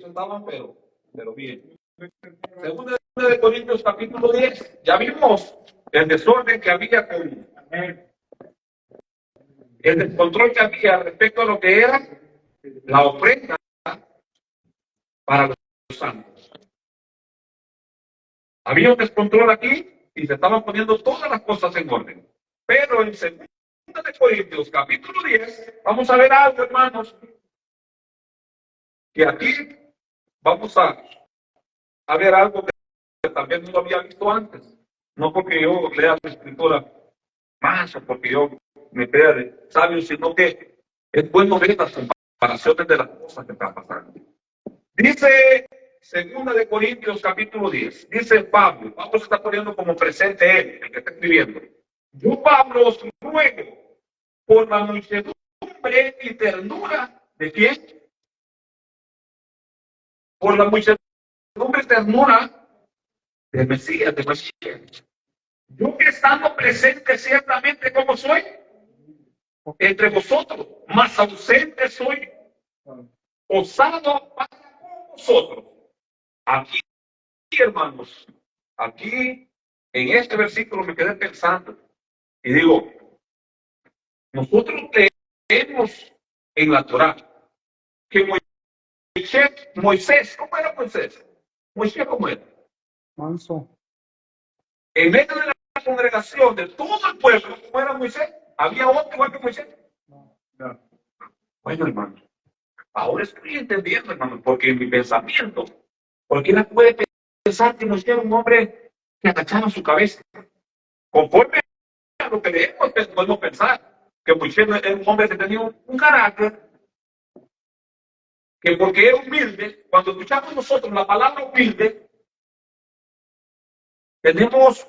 Ellos estaban, pero bien. Segunda de Corintios capítulo 10, ya vimos el desorden que había con el descontrol que había respecto a lo que era la ofrenda para los santos. Había un descontrol aquí y se estaban poniendo todas las cosas en orden. Pero en segunda de Corintios capítulo 10, vamos a ver algo, hermanos, que aquí vamos a ver algo que también no lo había visto antes. No porque yo lea la escritura más o porque yo me crea de sabio, sino que es bueno ver las comparaciones de las cosas que están pasando. Dice segunda de Corintios capítulo 10, dice Pablo se está poniendo como presente él, el que está escribiendo. Yo, Pablo, os ruego por la muchedumbre y ternura de quién? Por la muchedumbre y ternura de Mesías, de Mashiach. Yo que estando presente ciertamente como soy entre vosotros, más ausente soy, osado para con vosotros. Aquí, hermanos, aquí en este versículo me quedé pensando y digo, nosotros leemos en la Torá que Moisés, ¿cómo era Moisés? Moisés, ¿cómo era? Manso. En medio de la congregación de todo el pueblo, ¿cómo era Moisés? ¿Había otro igual que Moisés? No. Bueno, hermano, ahora estoy entendiendo, hermano, porque en mi pensamiento, cualquiera puede pensar que Moisés era un hombre que agachaba su cabeza. Conforme a lo que leemos, podemos pensar que Moisés era un hombre que tenía un carácter, que porque era humilde, cuando escuchamos nosotros la palabra humilde, tenemos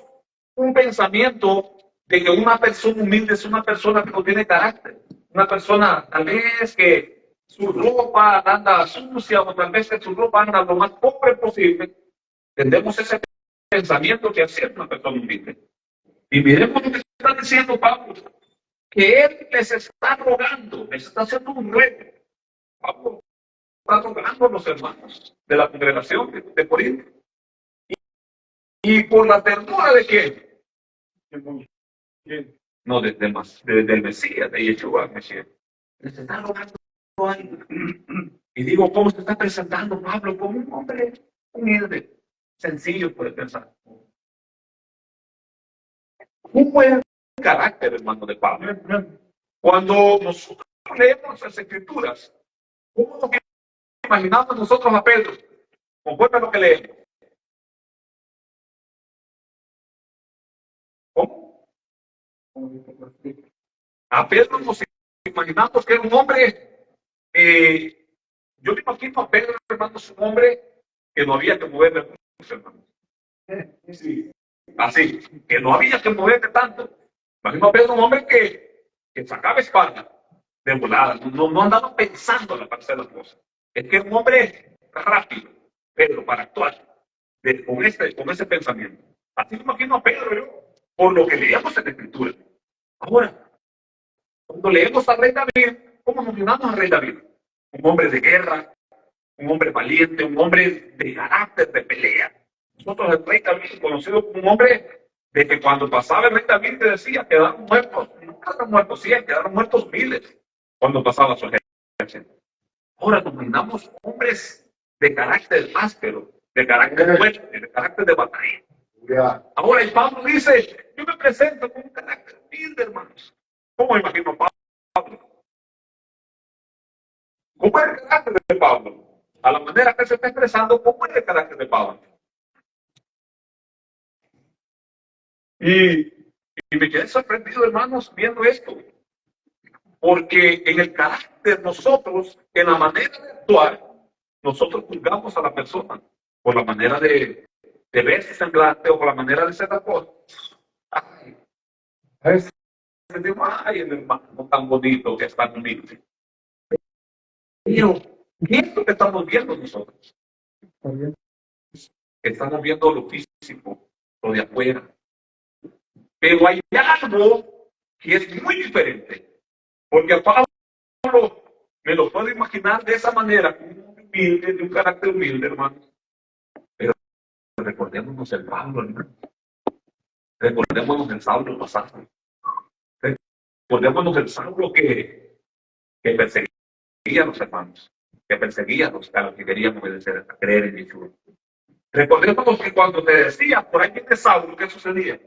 un pensamiento de que una persona humilde es una persona que no tiene carácter, una persona tal vez que su ropa anda sucia o tal vez que su ropa anda lo más pobre posible. Tendemos ese pensamiento que así es una persona humilde. Y miremos lo que está diciendo Pablo, que él les está rogando, les está haciendo un ruego. Pablo está rogando a los hermanos de la congregación de Corinto. Y por la ternura de quién? No, del Mesías, de Yeshua, Mesías. Les está rogando a él. Y digo, ¿cómo se está presentando Pablo? Como un hombre humilde, sencillo, puede pensar. Un buen carácter, hermano de Pablo. Cuando nosotros leemos las Escrituras, ¿cómo nos imaginamos nosotros a Pedro? Conforme a lo que leemos. ¿Cómo? A Pedro nos imaginamos que era un hombre, yo me imagino a Pedro, hermanos, un hombre que no había que moverle mucho, hermanos. Sí. Así, que no había que moverle tanto. Imagino a Pedro un hombre que sacaba espada de volada, no andaba pensando en la parte de las cosas. Es que era un hombre rápido, Pedro, para actuar con ese pensamiento. Así me imagino a Pedro yo, por lo que leíamos en la Escritura. Ahora, cuando leemos al rey David, ¿cómo nos imaginamos al rey David? Un hombre de guerra, un hombre valiente, un hombre de carácter, de pelea. Nosotros el rey David, conocido como un hombre de que cuando pasaba el rey David te decía, quedaron muertos, no quedaron muertos 100, quedaron muertos miles cuando pasaba su ejército. Ahora nos imaginamos hombres de carácter áspero, de carácter fuerte, de carácter de batalla. Ahora el Pablo dice, yo me presento con un carácter humilde, hermanos. ¿Cómo imagino a Pablo? ¿Cómo es el carácter de Pablo? A la manera que se está expresando, ¿cómo es el carácter de Pablo? Y me quedé sorprendido, hermanos, viendo esto. Porque en el carácter nosotros, en la manera de actuar, nosotros juzgamos a la persona por la manera de ver su semblante o por la manera de ser la cosa. Ay, el hermano tan bonito que es tan humilde. Pero, ¿qué es lo que estamos viendo nosotros? Estamos viendo lo físico, lo de afuera. Pero hay algo que es muy diferente. Porque a Pablo me lo puedo imaginar de esa manera, como un hombre humilde, de un carácter humilde, hermano. Pero recordémonos el Pablo, hermano. Recordémonos el Saulo pasado. Recordémonos el Saulo que perseguía a los hermanos, que perseguía a los que querían obedecer, a creer en Yeshua. Recordémonos que cuando te decía, por ahí viene Saulo, ¿qué sucedía?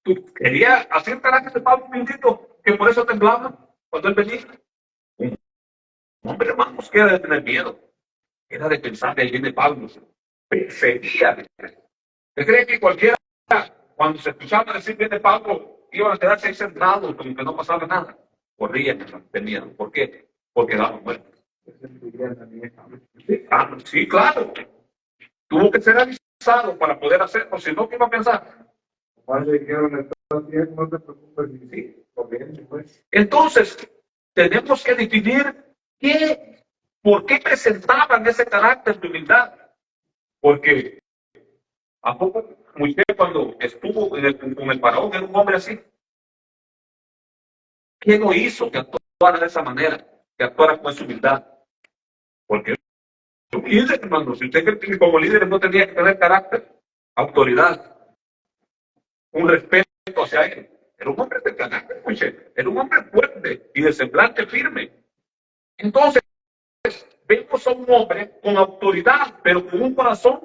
Tú querías hacer carácter de Pablo bendito, que por eso temblaba cuando él venía. Un hombre, hermanos, que era de tener miedo, era de pensar que ahí viene Pablo, perseguía. ¿Usted cree que cualquiera, cuando se escuchaba decir viene Pablo, iban a quedarse ahí sentados como que no pasaba nada? Corrían de miedo. ¿Por qué? Porque daban muertos. Sí, claro. Tuvo que ser avisado para poder hacerlo, si no, ¿qué iba a pensar? Entonces, tenemos que definir por qué presentaban ese carácter de humildad. Porque, ¿a poco Moisés cuando estuvo con el faraón era un hombre así? ¿Qué no hizo que actuara de esa manera? Que actuara con esa humildad. Porque un líder, hermano, si usted cree que como líder no tenía que tener carácter, autoridad, un respeto hacia él. Era un hombre de carácter, era un hombre fuerte y de semblante firme. Entonces, vemos a un hombre con autoridad, pero con un corazón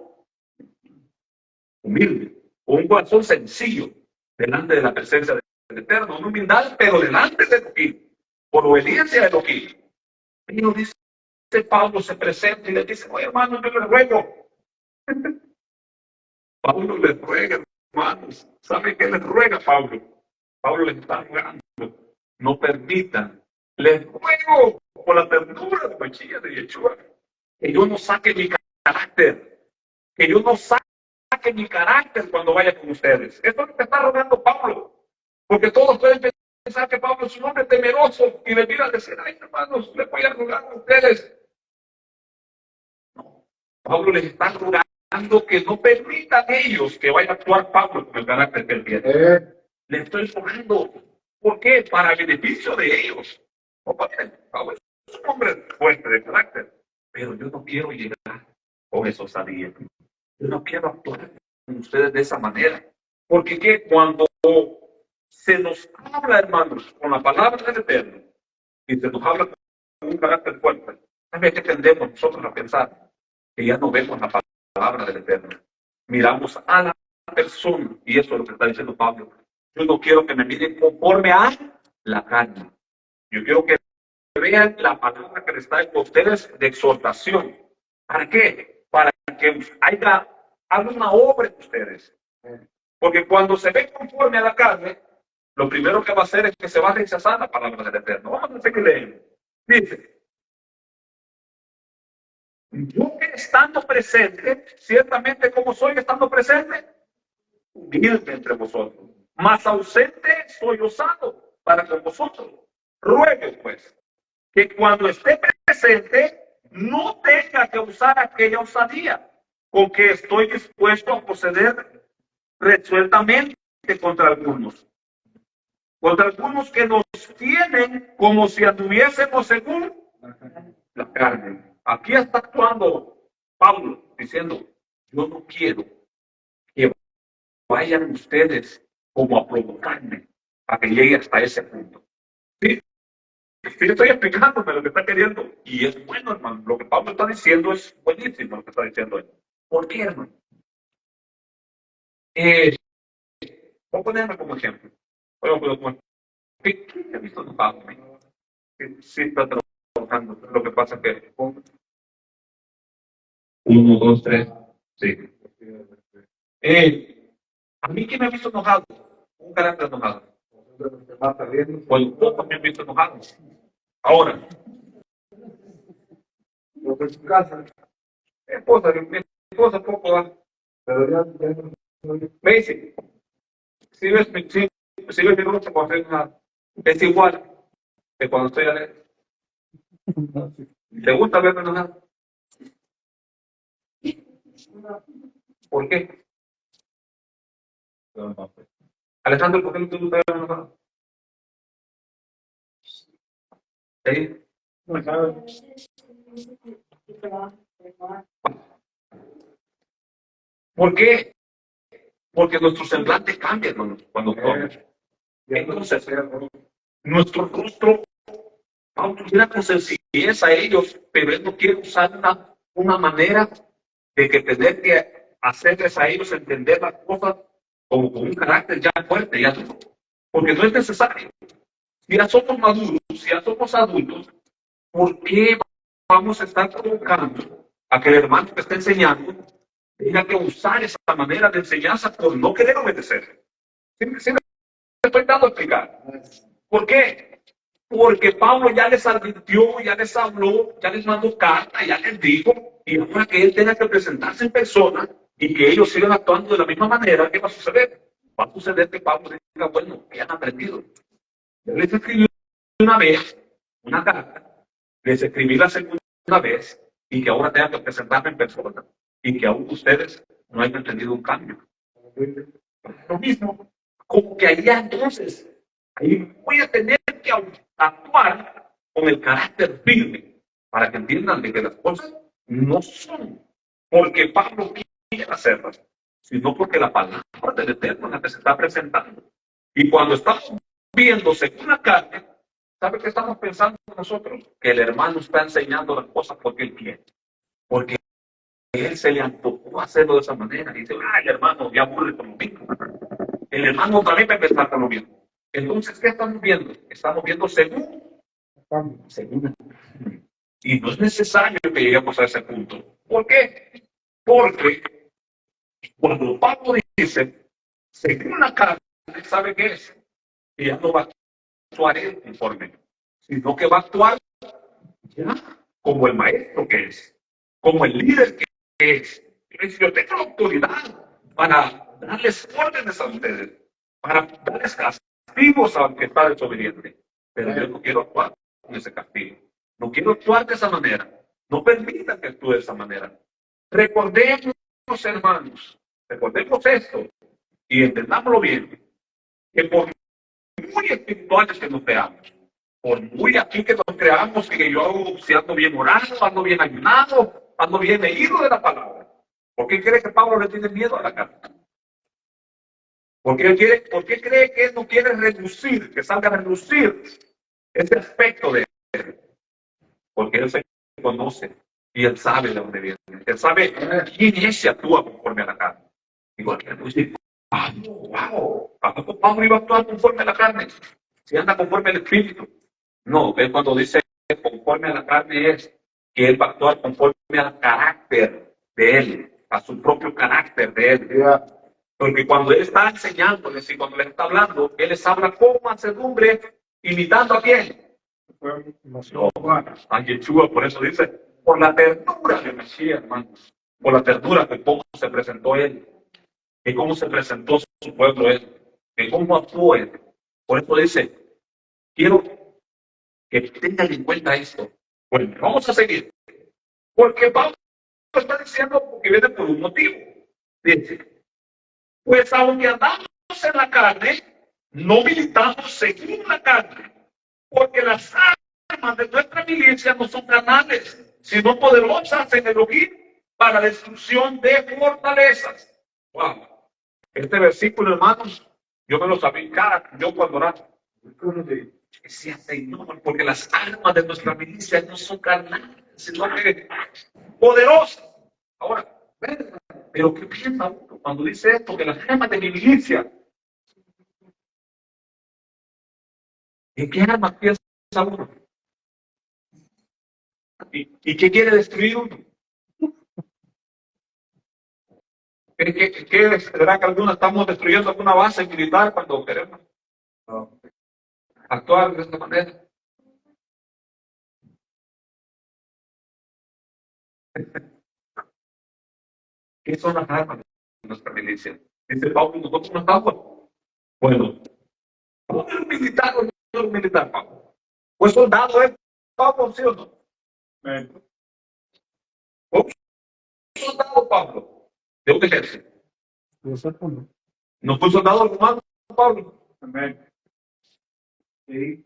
humilde, con un corazón sencillo, delante de la presencia del Eterno, una humildad, pero delante de Elohim, por obediencia a Elohim. Y nos dice Pablo, se presenta y le dice, oye hermano, yo le ruego. Pablo le ruega, hermanos. ¿Sabe qué le ruega Pablo? Pablo le está rogando, no permitan, les ruego por la ternura de Mashiach de Yeshua, que yo no saque mi carácter, que yo no saque mi carácter cuando vaya con ustedes. Esto es lo que está rogando Pablo, porque todos pueden pensar que Pablo es un hombre temeroso y venir a decir, ay hermanos, les voy a rogar a ustedes. No, Pablo les está rogando que no permitan ellos que vaya a actuar Pablo con el carácter que él tiene. Le estoy rogando. ¿Por qué? Para beneficio de ellos. Pablo es un hombre fuerte de carácter, pero yo no quiero llegar con esos osadía. Yo no quiero actuar con ustedes de esa manera. Porque ¿qué? Cuando se nos habla, hermanos, con la palabra del Eterno, y se nos habla con un carácter fuerte, ¿sabe qué tendemos nosotros a pensar? Que ya no vemos la palabra del Eterno. Miramos a la persona, y eso es lo que está diciendo Pablo. Yo no quiero que me miren conforme a la carne. Yo quiero que vean la palabra que les está a ustedes de exhortación. ¿Para qué? Para que haya una obra en ustedes. Porque cuando se ve conforme a la carne, lo primero que va a hacer es que se va a rechazar la palabra del Eterno. Vamos a seguir leyendo. Dice, yo que estando presente, ciertamente como soy estando presente, humilde entre vosotros, mas ausente soy osado para con vosotros. Ruego pues que cuando esté presente no tenga que usar aquella osadía con que estoy dispuesto a proceder resueltamente contra algunos que nos tienen como si anduviésemos según la carne. Aquí está actuando Pablo diciendo, yo no quiero que vayan ustedes como a provocarme a que llegue hasta ese punto. Sí, sí estoy explicándome lo que está queriendo. Y es bueno, hermano. Lo que Pablo está diciendo es buenísimo lo que está diciendo él. ¿Por qué, hermano? Voy a ponerme como ejemplo. ¿Qué he visto en Pablo? Sí está trabajando. Lo que pasa es que 1, 2, 3. Sí. A mí que me ha visto enojado. Un carácter enojado. Pues poco me han visto enojado. Ahora. En su casa. Mi esposa poco va. Pero ya me dice, si ves mi rostro cuando estoy enojado, es igual que cuando estoy alegre. ¿Te gusta verme enojado? ¿Por qué? Alejandro, ¿por qué no te gusta verme enojado? ¿Sí? ¿Por qué? Porque nuestro semblante cambia, hermano, cuando actuamos. Entonces, nuestro rostro, Pablo mira con sencillez a ellos, pero él no quiere usar una manera de que tener que hacerles a ellos entender las cosas como con un carácter ya fuerte, ya duro, porque no es necesario. Si ya somos maduros, si ya somos adultos, ¿por qué vamos a estar provocando a que el hermano que está enseñando tenga que usar esa manera de enseñanza por no querer obedecer? ¿Sí me estoy dando a explicar? ¿Por qué? Porque Pablo ya les advirtió, ya les habló, ya les mandó carta, ya les dijo, y ahora que él tenga que presentarse en persona y que ellos sigan actuando de la misma manera, ¿qué va a suceder? Va a suceder que Pablo diga, bueno, que han aprendido. Yo les escribí una vez una carta, les escribí la segunda vez y que ahora tengan que presentarme en persona y que aún ustedes no hayan entendido un cambio. Lo mismo, como que ahí entonces, ahí voy a tener que actuar con el carácter firme para que entiendan de que las cosas no son porque Pablo quiere hacerlas, sino porque la palabra del Eterno es la que se está presentando. Y cuando estamos viendo según la carne, ¿sabe qué estamos pensando nosotros? Que el hermano está enseñando las cosas porque él quiere. Porque él se le antojó hacerlo de esa manera. Y dice, ay, hermano, ya aburre con lo mismo. El hermano también va a empezar con lo mismo. Entonces, ¿qué estamos viendo? Estamos viendo según. Y no es necesario que lleguemos a ese punto. ¿Por qué? Porque cuando Pablo dice, según la carne, ¿sabe qué es? Que ya no va a actuar él conforme, sino que va a actuar ya como el maestro que es, como el líder que es. Yo tengo la autoridad para darles órdenes a ustedes, para darles castigos al que está desobediente. Pero yo no quiero actuar con ese castigo. No quiero actuar de esa manera. No permitan que actúe de esa manera. Recordemos, hermanos, recordemos esto y entendámoslo bien, que por muy espirituales que nos veamos, por muy aquí que nos creamos, que yo si ando bien orado, ando bien ayunado, ando bien leído de la palabra. ¿Por qué cree que Pablo le tiene miedo a la carta? ¿Por qué cree que él no quiere reducir, que salga a reducir ese aspecto de él? Porque él se conoce y él sabe de dónde viene. Él sabe quién es y actúa conforme a la carne. Igual que él dice, wow, Pablo iba a actuar conforme a la carne. Si anda conforme al espíritu. No, él cuando dice conforme a la carne es que él va a actuar conforme al carácter de él, a su propio carácter de él. Porque cuando él está enseñándoles y cuando les está hablando, él les habla con mansedumbre, imitando a quién. No, a Yeshua, por eso dice, por la ternura de Mesías, hermanos, por la ternura de cómo se presentó él, de cómo se presentó su pueblo él, de cómo actuó él. Por eso dice, quiero que tengan en cuenta esto. Bueno, vamos a seguir. Porque Pablo está diciendo que viene por un motivo. Dice, pues aunque andamos en la carne, no militamos según la carne, porque las armas de nuestra milicia no son carnales, sino poderosas en Elohim para la destrucción de fortalezas. Wow. Este versículo, hermanos, yo me lo sabía yo cuando oraba. Decía, Señor, porque las armas de nuestra milicia no son carnales, sino que poderosas. Ahora, pero ¿qué piensa uno cuando dice esto? Que las armas de mi milicia. ¿En qué armas piensa uno? ¿Y qué quiere destruir uno? ¿Será que algunos estamos destruyendo alguna base militar cuando queremos actuar de esta manera? ¿Qué son las armas de nuestra milicia? Dice Pablo, nosotros no estamos. Bueno, ¿cómo es un militar o no es un militar, Pablo? ¿Pues soldado es Pablo, sí o no? ¿Cómo es un soldado, Pablo? ¿De un ejército? ¿No fue soldado romano, Pablo? Amén. Sí.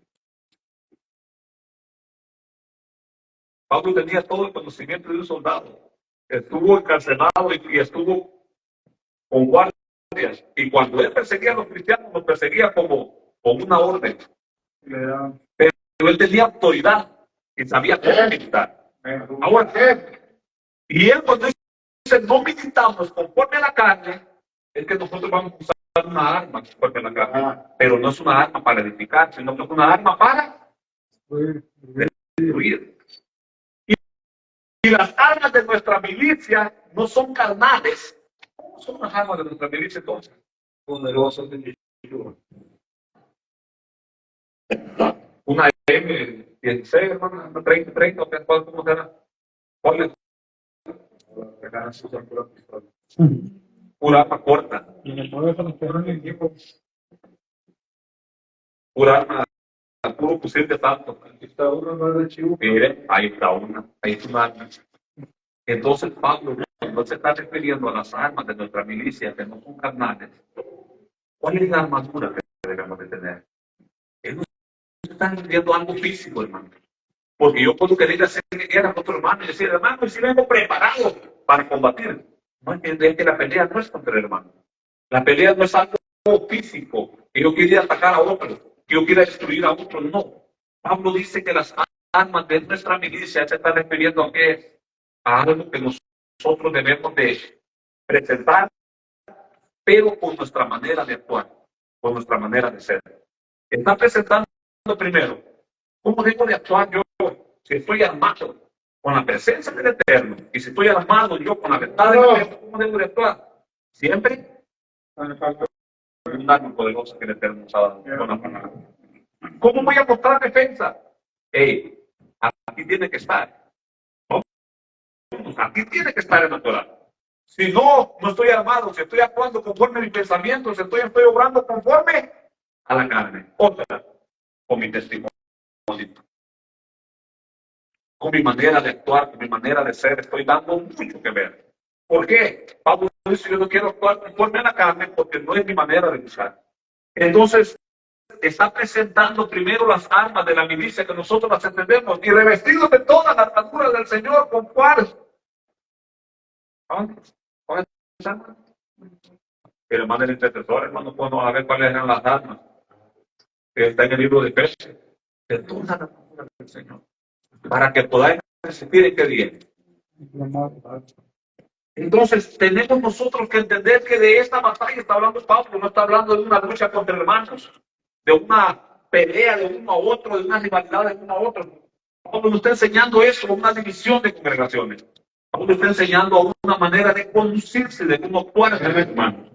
Pablo tenía todo el conocimiento de un soldado. Estuvo encarcelado y estuvo con guardias. Y cuando él perseguía a los cristianos, los perseguía como una orden. Pero él tenía autoridad y sabía cómo militar. Ahora, y él cuando dice no militamos conforme a la carne, es que nosotros vamos a usar una arma conforme a la carne. Pero no es una arma para edificar, sino que es una arma para destruir. Y las armas de nuestra milicia no son carnales. ¿Cómo son las armas de nuestra milicia entonces? Poderosas de Dios. Una M16, hermano, 30, ¿cómo será? ¿Cuál es? Pura arma corta. Pura arma, puro fusil de asalto. Mire, ahí está una arma. Entonces Pablo no se está refiriendo a las armas de nuestra milicia que no son carnales. ¿Cuál es la armadura que debemos de tener? Él no se está refiriendo a algo físico, hermano. Porque yo puedo querer hacer guerra a otro hermano y decir, hermano, y si vengo preparado para combatir. No entiende que la pelea no es contra el hermano. La pelea no es algo físico, que yo quiera atacar a otro, que yo quiera destruir a otro, no. Pablo dice que las armas de nuestra milicia se está refiriendo a qué, a algo que nosotros debemos de presentar, pero con nuestra manera de actuar, con nuestra manera de ser. Está presentando primero, ¿cómo debo de actuar yo si estoy armado con la presencia del Eterno? Y si estoy armado yo con la verdad del Eterno, ¿cómo debo de actuar? Siempre un arma poderosa que el Eterno nos ha dado con la palabra. ¿Cómo voy a mostrar defensa? Hey, aquí tiene que estar. ¿No? Aquí tiene que estar el natural. Si no, no estoy armado, si estoy actuando conforme a mis pensamientos, si estoy obrando conforme a la carne. Otra, con mi testimonio. Con mi manera de actuar, con mi manera de ser, estoy dando mucho que ver. ¿Por qué? Pablo dice, yo no quiero actuar conforme a la carne porque no es mi manera de buscar. Entonces, está presentando primero las armas de la milicia que nosotros las entendemos y revestidos de todas las armaduras del Señor, ¿con cuál? ¿Cuál es el arma? El hermano del intercesor, hermano, podemos ver cuáles eran las armas. Que está en el libro de Efesios. De todas las armaduras del Señor. Para que podáis resistir en qué día. Entonces, tenemos nosotros que entender que de esta batalla está hablando Pablo, no está hablando de una lucha contra hermanos, de una pelea de uno a otro, de una rivalidad de uno a otro. Pablo nos está enseñando eso, una división de congregaciones. Pablo nos está enseñando una manera de conducirse, de cómo actuar en el hermano.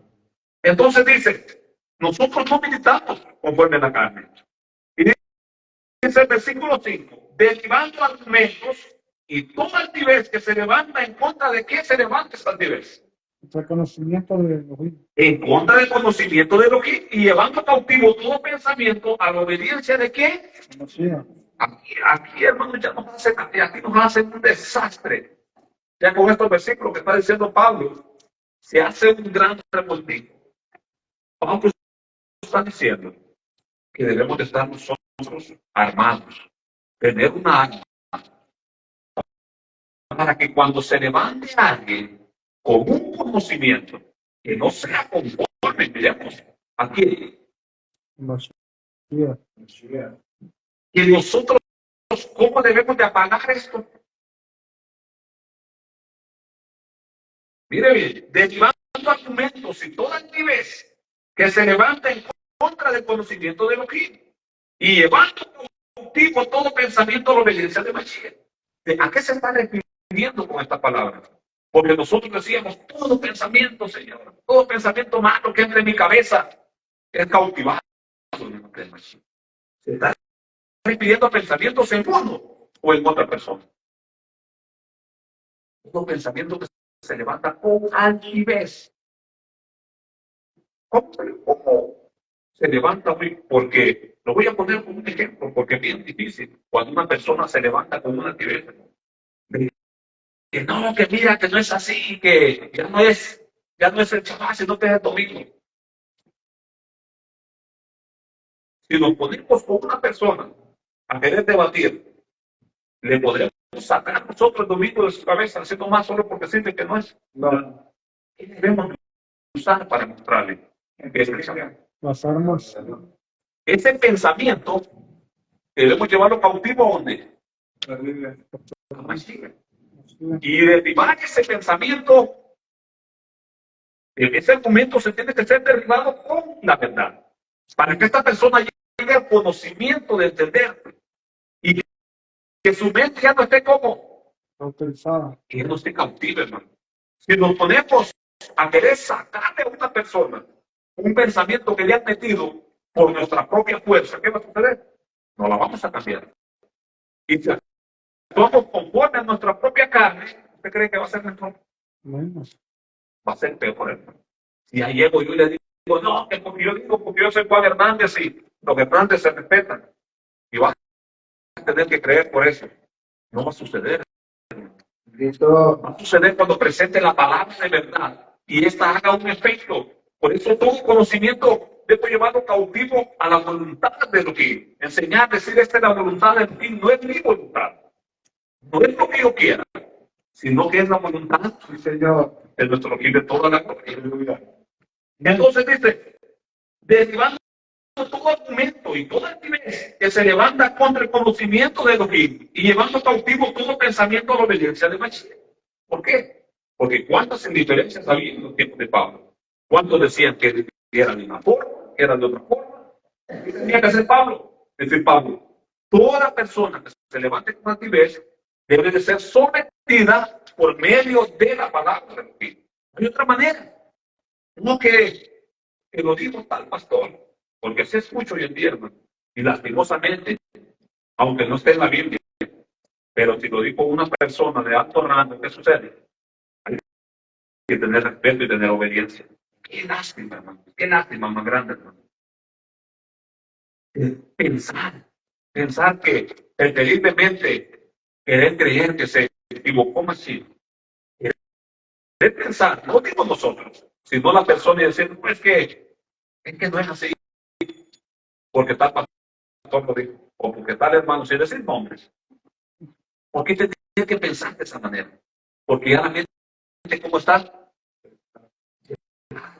Entonces dice, nosotros no militamos conforme a la carne. Y dice el versículo 5, derivando argumentos y toda altivez que se levanta en contra de qué se levanta esa altivez. El conocimiento de Elohim. En contra del conocimiento de Elohim y llevando cautivo todo pensamiento a la obediencia de qué. Aquí hermano, ya nos hacen, aquí nos hacen un desastre. Ya con estos versículos que está diciendo Pablo, se hace un gran revoltijo. Pablo está diciendo que debemos de estar nosotros armados, tener una arma, para que cuando se levante alguien con un conocimiento que no sea conforme, miremos, aquí, que nosotros, ¿cómo debemos de apagar esto? Mire bien, derivando argumentos y toda altivez que se levanta en contra del conocimiento de Elohim y llevando cautivo todo pensamiento a la obediencia de Mashiach. ¿A qué se está refiriendo con esta palabra? Porque nosotros decíamos, todo pensamiento, Señor, todo pensamiento malo que entre en mi cabeza es cautivado. Se está refiriendo a pensamientos en uno o en otra persona. Todo pensamiento que se levanta con altivez. ¿Cómo se levanta? Porque lo voy a poner como un ejemplo, porque es bien difícil cuando una persona se levanta con una altivez. Que no, que mira, que no es así, que ya no es el chaval, sino que es el domingo. Si nos ponemos con una persona a querer debatir, le podremos sacar nosotros el domingo de su cabeza, haciendo más solo porque siente que no es. No. ¿Qué debemos usar para mostrarle? Las armas. Ese pensamiento debemos llevarlo cautivo a ¿dónde? A Mashiach. Y derribar ese pensamiento, ese argumento se tiene que ser derribado con la verdad. Para que esta persona llegue al conocimiento de entender y que su mente ya no esté como autorizada. Que no esté cautiva, hermano. Si nos ponemos a querer sacarle a una persona un pensamiento que le han metido por nuestra propia fuerza, ¿qué va a suceder? No la vamos a cambiar. Y si actuamos conforme a nuestra propia carne, ¿usted cree que va a ser mejor? Menos. Va a ser peor, hermano. Si ahí llego yo y le digo, no, que porque yo soy Juan Hernández y los Hernández se respetan. Y vas a tener que creer por eso. No va a suceder. Va a suceder cuando presente la palabra de verdad y esta haga un efecto. Por eso todo conocimiento debo llevarlo cautivo a la voluntad de Elohim. Enseñar, decir, esta es la voluntad de Elohim, no es mi voluntad. No es lo que yo quiera, sino que es la voluntad, sí, Señor, de nuestro Elohim de toda la gloria. Entonces dice, derribando todo argumento y toda altivez que se levanta contra el conocimiento de Elohim y llevando cautivo todo pensamiento a la obediencia de Mashiach. ¿Por qué? Porque cuántas indiferencias había en los tiempos de Pablo. ¿Cuántos decían que eran de una forma, que eran de otra forma? ¿Qué tenía que hacer Pablo? Decir Pablo, toda persona que se levante con altivez debe de ser sometida por medio de la palabra de Elohim. No hay otra manera. No que lo dijo tal pastor. Porque se escucha hoy en día, hermano, y lastimosamente, aunque no esté en la Biblia, pero si lo dijo una persona de alto rango, ¿qué sucede? Hay que tener respeto y tener obediencia. Qué lástima, hermano, qué lástima más grande, hermano. Pensar que preferiblemente querer creer que se equivocó Mashiach. Querer pensar, no digo nosotros, sino la persona y decir, pues que es que no es así, porque tal pastor lo dijo. O porque tal hermano, sin decir nombres. ¿Por qué tendría que pensar de esa manera? Porque ya la mente, ¿cómo está?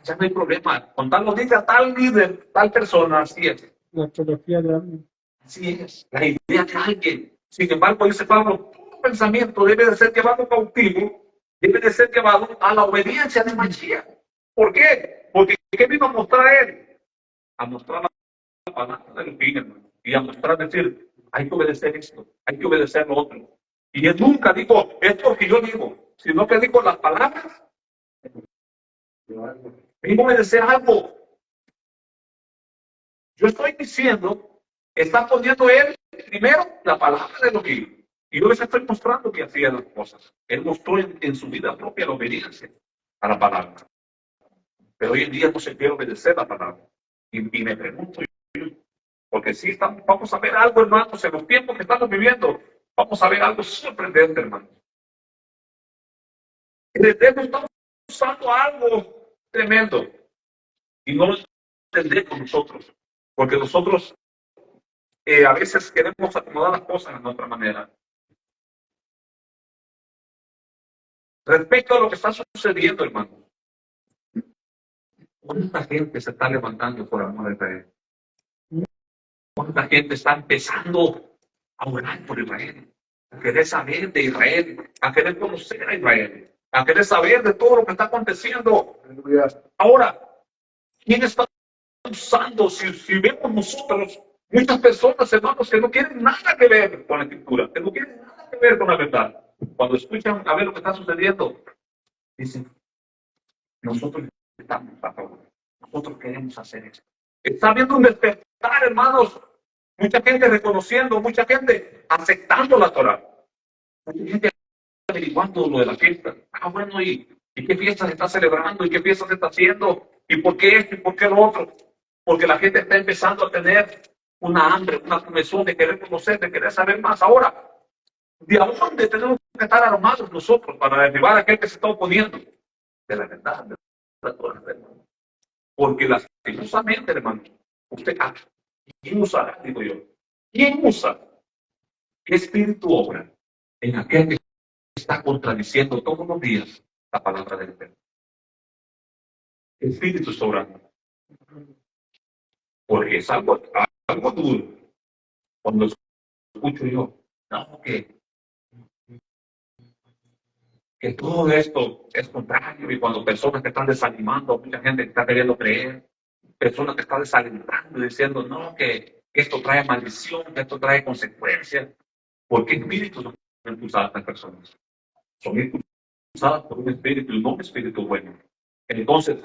Ya no hay problema. Con tal lo diga tal líder, tal persona, así es. La teología de alguien. Así es. La idea de alguien. Sin embargo, dice Pablo, todo pensamiento debe de ser llevado cautivo, debe de ser llevado a la obediencia de Mashiach. ¿Por qué? Porque ¿qué vino a mostrar él? A mostrar la palabra del fin, hermano. Y a mostrar, decir, hay que obedecer esto, hay que obedecer lo otro. Y él nunca dijo, es porque yo digo, sino que dijo las palabras. Vengo a obedecer algo. Yo estoy diciendo, está poniendo él primero la palabra de Elohim. Y yo les estoy mostrando que hacía las cosas. Él mostró en su vida propia la obediencia a la palabra. Pero hoy en día no se quiere obedecer la palabra. Y me pregunto yo, porque sí, vamos a ver algo, hermanos, en los tiempos que estamos viviendo. Vamos a ver algo sorprendente, hermanos. El Eterno está usando algo tremendo. Y no lo entendemos nosotros. Porque nosotros a veces queremos acomodar las cosas de otra manera. Respecto a lo que está sucediendo, hermanos. ¿Cuánta gente se está levantando por amor a Israel? ¿Cuánta gente está empezando a orar por Israel? A querer saber de Israel, a querer conocer a Israel, a querer saber de todo lo que está aconteciendo. Ahora, ¿quién está usando? Si vemos nosotros, muchas personas, hermanos, que no quieren nada que ver con la Escritura, que no quieren nada que ver con la verdad. Cuando escuchan a ver lo que está sucediendo, dicen, nosotros estamos a favor, nosotros queremos hacer eso. Está habiendo un despertar, hermanos, mucha gente reconociendo, mucha gente aceptando la Torah, mucha gente averiguando lo de la fiesta. Ah, bueno, ¿y qué fiesta se está celebrando? ¿Y qué fiesta se está haciendo? ¿Y por qué esto? ¿Y por qué lo otro? Porque la gente está empezando a tener una hambre, una comezón de querer conocer, de querer saber más. Ahora, ¿de dónde tenemos que estar armados nosotros para derribar a aquel que se está oponiendo? De la verdad, de la Torah, hermano. Porque lastimosamente, hermano, usted, ¿quién usará? Digo yo. ¿Quién usa? ¿Qué espíritu obra en aquel que está contradiciendo todos los días la palabra del Eterno. El Espíritu está orando. Porque es algo duro. Cuando escucho yo, no, que todo esto es contrario, y cuando personas que están desanimando, mucha gente que está queriendo creer, personas que están desalentando y diciendo, no, que esto trae maldición, que esto trae consecuencias, porque espíritus no son impulsadas a estas personas. Son impulsadas por un espíritu y no un espíritu bueno. Entonces,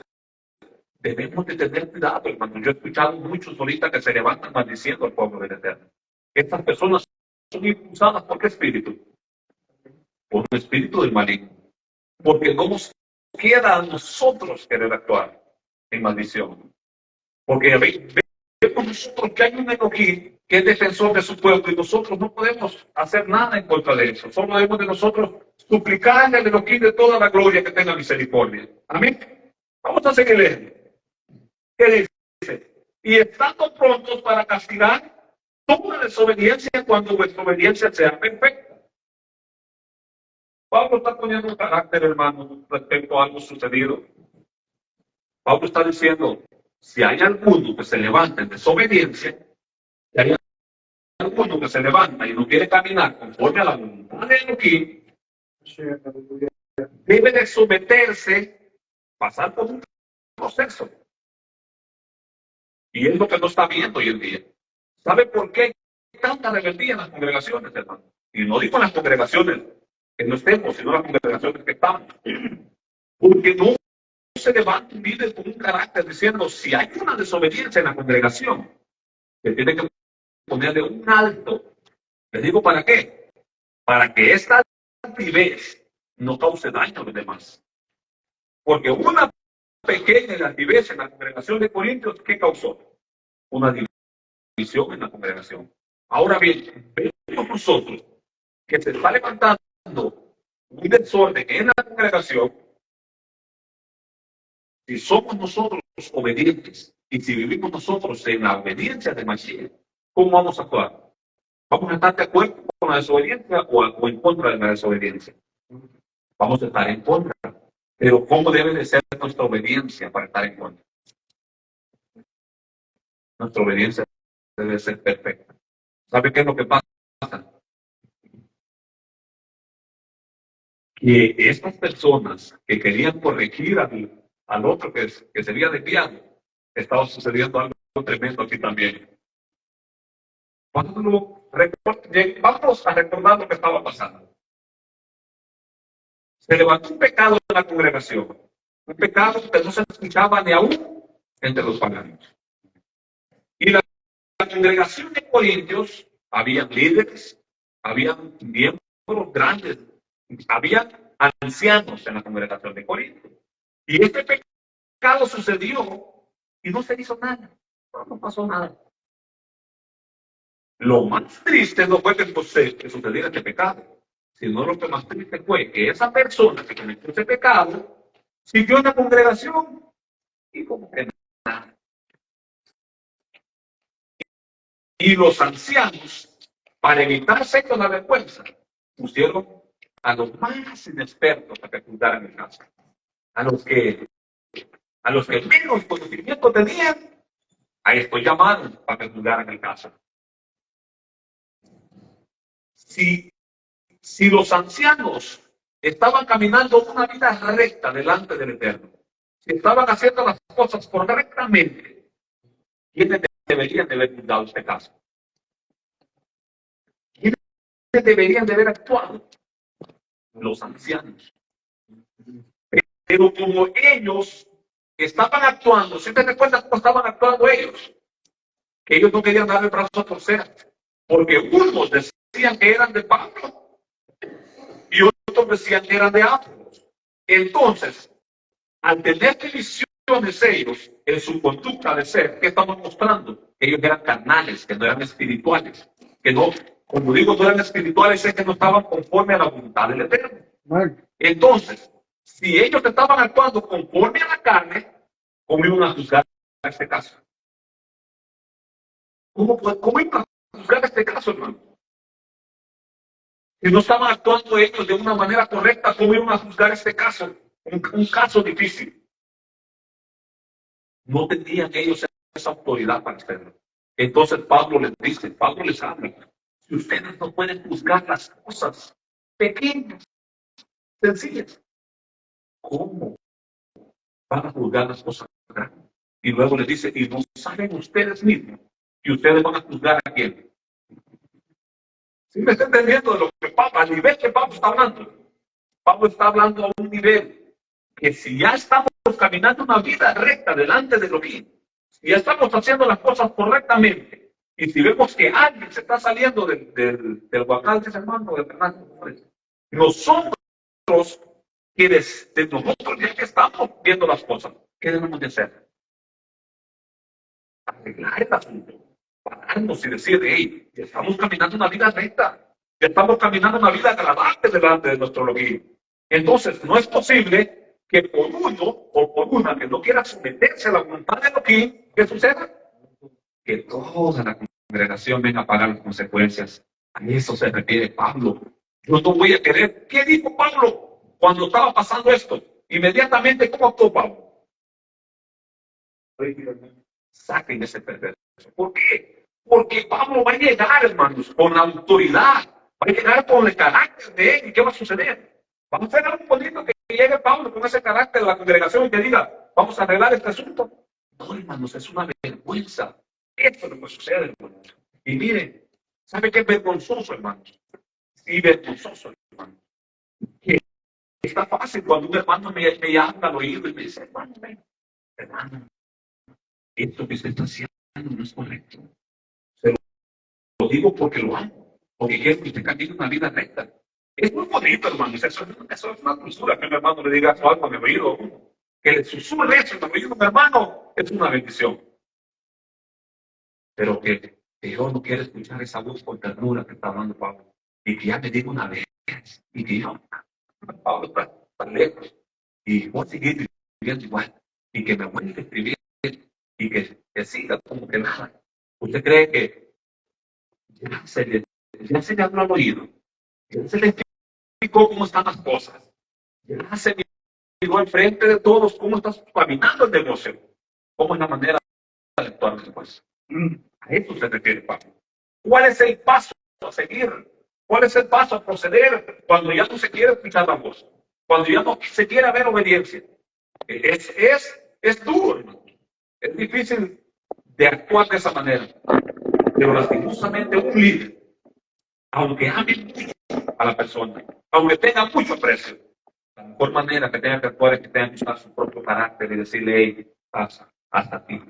debemos de tener cuidado, hermano. Yo he escuchado muchos ahorita que se levantan maldiciendo al pueblo del Eterno. Estas personas son impulsadas por qué espíritu? Por un espíritu del maligno. Porque no nos queda a nosotros querer actuar en maldición. Porque vemos nosotros que hay un Elohim que es defensor de su pueblo y nosotros no podemos hacer nada en contra de eso. Solo debemos de nosotros suplicarle al Elohim de toda la gloria que tenga misericordia. Amén. Vamos a seguir leyendo. ¿Qué dice? Y estando prontos para castigar toda desobediencia cuando vuestra obediencia sea perfecta. Pablo está poniendo un carácter, hermano, respecto a algo sucedido. Pablo está diciendo, si hay alguno que se levanta en desobediencia, si hay alguno que se levanta y no quiere caminar conforme a la voluntad de Elohim, debe de someterse, pasar por un proceso. Y es lo que no está viendo hoy en día. ¿Sabe por qué hay tanta rebeldía en las congregaciones, hermano? Y no digo en las congregaciones que no estemos, sino en las congregaciones que estamos. Porque no se levanta un líder con un carácter diciendo, si hay una desobediencia en la congregación, que tiene que ponerle un alto. ¿Les digo para qué? Para que esta altivez no cause daño a los demás. Porque una pequeña altivez en la congregación de Corintios, ¿qué causó? Una división en la congregación. Ahora bien, vemos nosotros que se está levantando un desorden en la congregación. Si somos nosotros obedientes y si vivimos nosotros en la obediencia de Mashiach, ¿cómo vamos a actuar? ¿Vamos a estar de acuerdo con la desobediencia o en contra de la desobediencia? Vamos a estar en contra. Pero ¿cómo debe de ser nuestra obediencia para estar en contra? Nuestra obediencia debe ser perfecta. ¿Sabe qué es lo que pasa? Que estas personas que querían corregir al otro que se había desviado, estaba sucediendo algo tremendo aquí también. Vamos a recordar lo que estaba pasando. Se levantó un pecado en la congregación, un pecado que no se escuchaba ni aún entre los paganos. Y la congregación de Corintios, habían líderes, habían miembros grandes, habían ancianos en la congregación de Corintios. Y este pecado sucedió y no se hizo nada, no pasó nada. Lo más triste no fue que sucediera este pecado, sino lo que más triste fue que esa persona que cometió ese pecado siguió en la congregación y como que nada. Y los ancianos, para evitarse con la vergüenza, pusieron a los más inexpertos a que juzgaran el caso. A los que menos conocimiento tenían, a estos llamaron para que juzgaran el caso. Si los ancianos estaban caminando una vida recta delante del Eterno, si estaban haciendo las cosas correctamente, ¿quiénes deberían de haber juzgado este caso? ¿Quiénes deberían de haber actuado? Los ancianos. Pero como ellos estaban actuando, ¿sí te recuerdas cómo estaban actuando ellos? Que ellos no querían darle brazo a torcer, porque unos decían que eran de Pablo y otros decían que eran de Apolos. Entonces, al tener divisiones ellos en su conducta de ser, ¿qué estaban mostrando? Ellos eran carnales, que no eran espirituales, que no, como digo, no eran espirituales, es que no estaban conforme a la voluntad del Eterno. Entonces, si ellos estaban actuando conforme a la carne, ¿cómo iban a juzgar este caso? ¿Cómo iban a juzgar este caso, hermano? Si no estaban actuando ellos de una manera correcta, ¿cómo iban a juzgar este caso? Un caso difícil. No tenían ellos esa autoridad para hacerlo. Entonces Pablo les dice, Pablo les habla, si ustedes no pueden juzgar las cosas pequeñas, sencillas, ¿cómo van a juzgar las cosas grandes? Y luego les dice, y no saben ustedes mismos que ustedes van a juzgar a quién. ¿Sí me está entendiendo de lo que Pablo, al nivel que Pablo está hablando? Pablo está hablando a un nivel que si ya estamos caminando una vida recta delante de lo que, si ya estamos haciendo las cosas correctamente, y si vemos que alguien se está saliendo del guacal de ese hermano, de Fernando, nosotros, que desde nosotros ya que estamos viendo las cosas, ¿qué debemos de hacer? Arreglar el asunto, pararnos y decir, hey, ya estamos caminando una vida recta, ya estamos caminando una vida agradable delante de nuestro Elohim. Entonces, no es posible que por uno o por una que no quiera someterse a la voluntad de Elohim, ¿qué suceda? Que toda la congregación venga a pagar las consecuencias. A eso se refiere Pablo. Yo no voy a querer. ¿Qué dijo Pablo cuando estaba pasando esto? Inmediatamente, ¿cómo actuó Pablo? Saquen ese perverso. ¿Por qué? Porque Pablo va a llegar, hermanos, con la autoridad. Va a llegar con el carácter de él. ¿Y qué va a suceder? Vamos a hacer algo bonito que llegue Pablo con ese carácter de la congregación y que diga, vamos a arreglar este asunto. No, hermanos, es una vergüenza. Esto es lo que sucede, hermanos. Y miren, ¿sabe qué es vergonzoso, hermanos? Sí, vergonzoso, hermanos. Que está fácil cuando un hermano me habla al oído y me dice, hermano, esto que usted está haciendo no es correcto. Se lo digo porque lo amo, porque quiero que usted camine una vida recta. Es muy bonito, hermanos. Eso es una cultura que un hermano le diga algo en el oído. Que le susurre eso en el oído a un hermano es una bendición. Pero que yo no quiero escuchar esa voz con ternura que está hablando Pablo. Y que ya me diga una vez. Y que yo, Pablo está lejos. Y voy a seguir viviendo igual. Y que me vuelva a escribir. Y que siga como que nada. ¿Usted cree que ya se le habló al oído? Ya se le explicó cómo están las cosas. Ya se miró al frente de todos cómo está caminando el negocio. ¿Cómo es la manera de actuar después? A eso se refiere Pablo. ¿Cuál es el paso a seguir? ¿Cuál es el paso a proceder cuando ya no se quiere escuchar la voz? Cuando ya no se quiere ver obediencia. Es duro, hermano. Es difícil de actuar de esa manera. Pero lastimosamente un líder, aunque ame mucho a la persona, aunque tenga mucho aprecio, la mejor manera que tenga que actuar es que tenga que usar su propio carácter y decirle, hey, pasa, hasta aquí.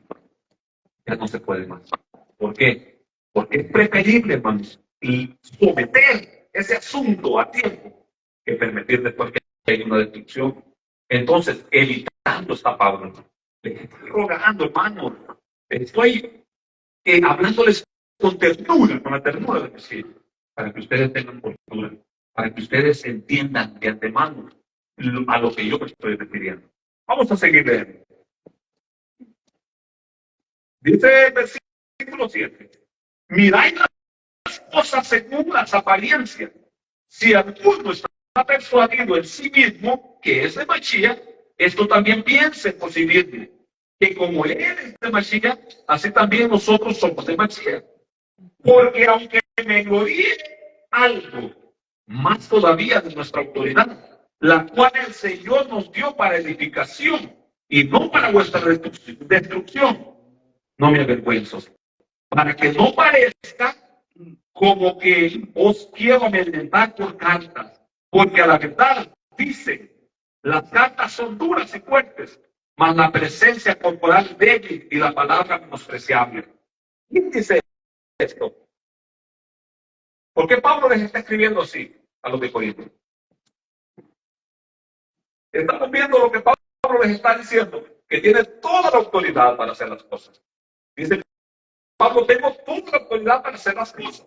Ya no se puede más. ¿Por qué? Porque es preferible, hermanos, y someter ese asunto a tiempo que permitir después que haya una destrucción. Entonces, evitando esta Pablo. Les estoy rogando, hermanos. Estoy hablándoles con ternura, con la ternura de decir, para que ustedes tengan postura, para que ustedes entiendan de antemano a lo que yo me estoy refiriendo. Vamos a seguir leyendo. Dice el versículo 7. Mirad las cosas según las apariencias. Si alguno está persuadido en sí mismo que es de Mashiach, esto también piense por sí mismo, que como él es de Mashiach, así también nosotros somos de Mashiach. Porque aunque me gloríe algo, más todavía de nuestra autoridad, la cual el Señor nos dio para edificación y no para vuestra destrucción, no me avergüenzo, para que no parezca como que os quiero amedrentar por cartas, porque a la verdad dice, las cartas son duras y fuertes, mas la presencia corporal débil y la palabra menospreciable. ¿Quién dice esto? ¿Por qué Pablo les está escribiendo así a los de Corinto? Estamos viendo lo que Pablo les está diciendo, que tiene toda la autoridad para hacer las cosas. Dice Pablo, tengo toda la autoridad para hacer las cosas.